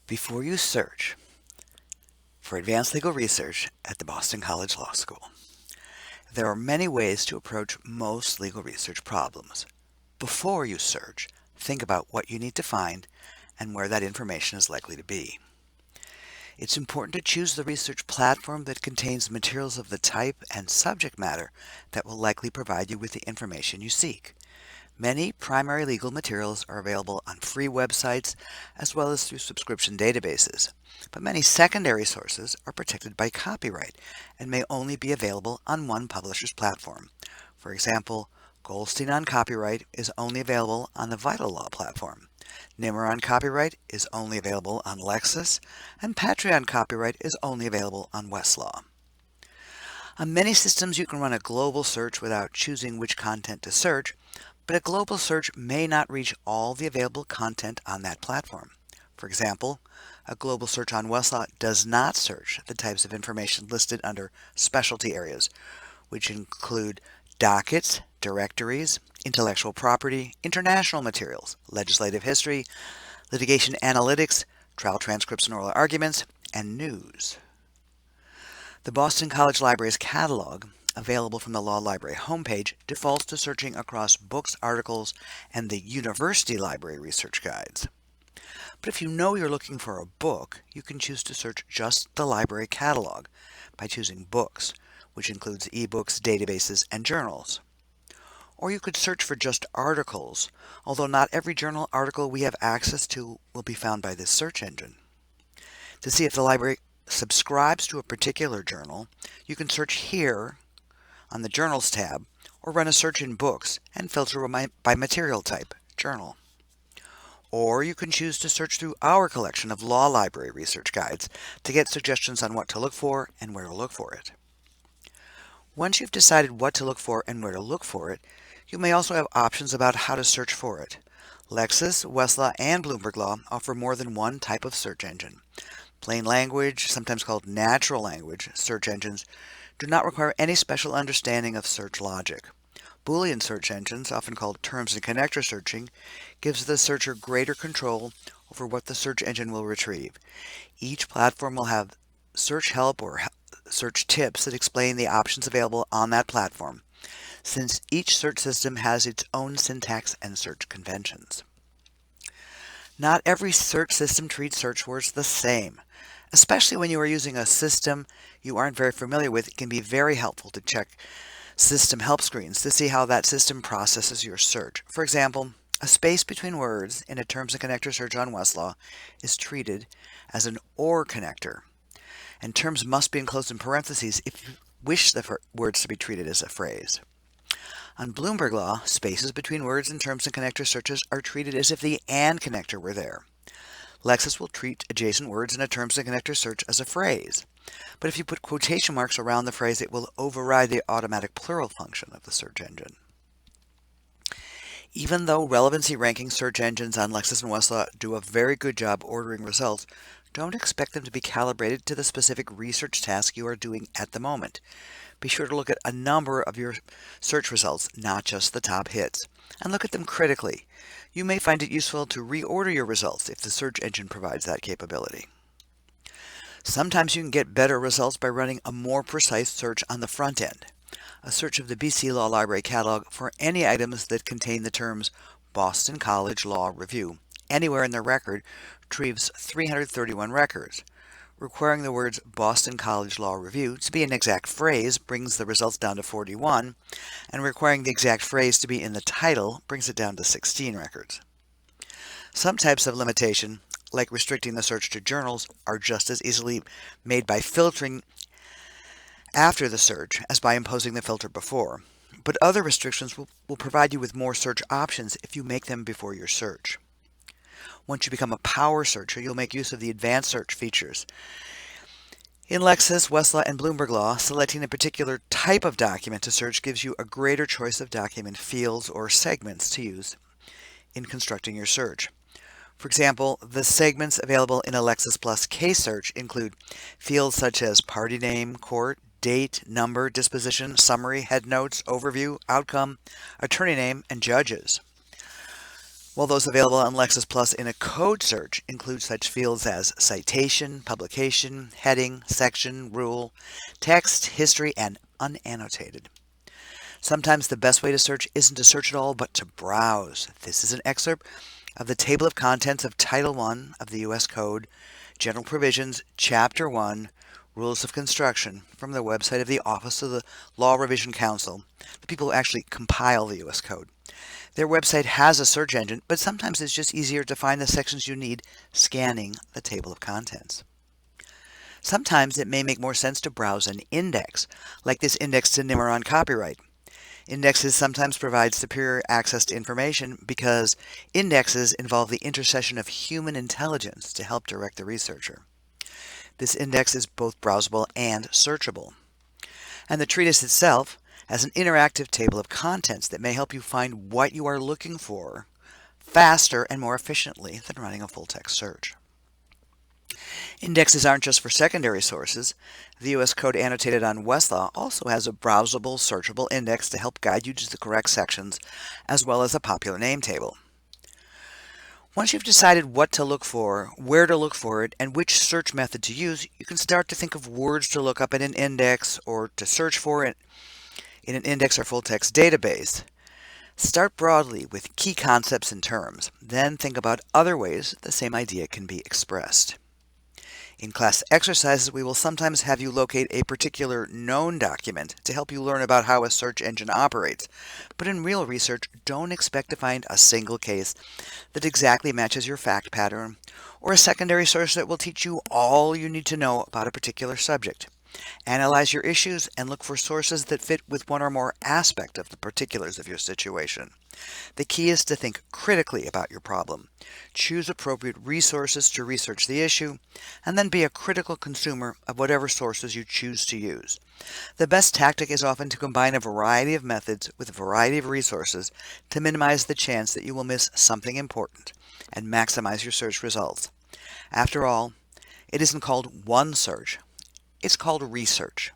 Before you search for advanced legal research at the Boston College Law School, there are many ways to approach most legal research problems. Before you search, think about what you need to find and where that information is likely to be. It's important to choose the research platform that contains materials of the type and subject matter that will likely provide you with the information you seek. Many primary legal materials are available on free websites as well as through subscription databases, but many secondary sources are protected by copyright and may only be available on one publisher's platform. For example, Goldstein on Copyright is only available on the Vital Law platform. Nimmer on Copyright is only available on Lexis, and Patria on Copyright is only available on Westlaw. On many systems you can run a global search without choosing which content to search, but a global search may not reach all the available content on that platform. For example, a global search on Westlaw does not search the types of information listed under specialty areas, which include dockets, directories, intellectual property, international materials, legislative history, litigation analytics, trial transcripts and oral arguments, and news. The Boston College Library's catalog, available from the Law Library homepage, defaults to searching across books, articles, and the University Library research guides. But if you know you're looking for a book, you can choose to search just the library catalog by choosing Books, which includes ebooks, databases, and journals. Or you could search for just articles, although not every journal article we have access to will be found by this search engine. To see if the library subscribes to a particular journal, you can search here on the Journals tab, or run a search in Books and filter by material type, journal. Or you can choose to search through our collection of law library research guides to get suggestions on what to look for and where to look for it. Once you've decided what to look for and where to look for it, you may also have options about how to search for it. Lexis, Westlaw, and Bloomberg Law offer more than one type of search engine. Plain language, sometimes called natural language, search engines do not require any special understanding of search logic. Boolean search engines, often called terms and connector searching, gives the searcher greater control over what the search engine will retrieve. Each platform will have search help or search tips that explain the options available on that platform, since each search system has its own syntax and search conventions. Not every search system treats search words the same. Especially when you are using a system you aren't very familiar with, it can be very helpful to check system help screens to see how that system processes your search. For example, a space between words in a terms and connector search on Westlaw is treated as an OR connector, and terms must be enclosed in parentheses if you wish the words to be treated as a phrase. On Bloomberg Law, spaces between words in terms and connector searches are treated as if the AND connector were there. Lexis will treat adjacent words in a terms and connector search as a phrase, but if you put quotation marks around the phrase, it will override the automatic plural function of the search engine. Even though relevancy ranking search engines on Lexis and Westlaw do a very good job ordering results, don't expect them to be calibrated to the specific research task you are doing at the moment. Be sure to look at a number of your search results, not just the top hits, and look at them critically. You may find it useful to reorder your results if the search engine provides that capability. Sometimes you can get better results by running a more precise search on the front end. A search of the BC Law Library catalog for any items that contain the terms Boston College Law Review anywhere in the record retrieves 331 records. Requiring the words Boston College Law Review to be an exact phrase brings the results down to 41, and requiring the exact phrase to be in the title brings it down to 16 records. Some types of limitation, like restricting the search to journals, are just as easily made by filtering after the search as by imposing the filter before, but other restrictions will provide you with more search options if you make them before your search. Once you become a power searcher, you'll make use of the advanced search features. In Lexis, Westlaw, and Bloomberg Law, selecting a particular type of document to search gives you a greater choice of document fields or segments to use in constructing your search. For example, the segments available in a Lexis Plus case search include fields such as party name, court, date, number, disposition, summary, headnotes, overview, outcome, attorney name, and judges. while those available on Lexis Plus in a code search include such fields as citation, publication, heading, section, rule, text, history, and unannotated. Sometimes the best way to search isn't to search at all, but to browse. This is an excerpt of the Table of Contents of Title I of the U.S. Code, General Provisions, Chapter 1, Rules of Construction, from the website of the Office of the Law Revision Council, the people who actually compile the U.S. Code. Their website has a search engine, but sometimes it's just easier to find the sections you need scanning the Table of Contents. Sometimes it may make more sense to browse an index, like this index to NIMR on copyright. Indexes sometimes provide superior access to information because indexes involve the intercession of human intelligence to help direct the researcher. This index is both browsable and searchable. And the treatise itself has an interactive table of contents that may help you find what you are looking for faster and more efficiently than running a full-text search. Indexes aren't just for secondary sources. The U.S. Code annotated on Westlaw also has a browsable, searchable index to help guide you to the correct sections, as well as a popular name table. Once you've decided what to look for, where to look for it, and which search method to use, you can start to think of words to look up in an index or to search for it in an index or full-text database. Start broadly with key concepts and terms, then think about other ways the same idea can be expressed. In class exercises, we will sometimes have you locate a particular known document to help you learn about how a search engine operates. But in real research, don't expect to find a single case that exactly matches your fact pattern, or a secondary source that will teach you all you need to know about a particular subject. Analyze your issues and look for sources that fit with one or more aspects of the particulars of your situation. The key is to think critically about your problem. Choose appropriate resources to research the issue, and then be a critical consumer of whatever sources you choose to use. The best tactic is often to combine a variety of methods with a variety of resources to minimize the chance that you will miss something important and maximize your search results. After all, it isn't called one search, it's called research.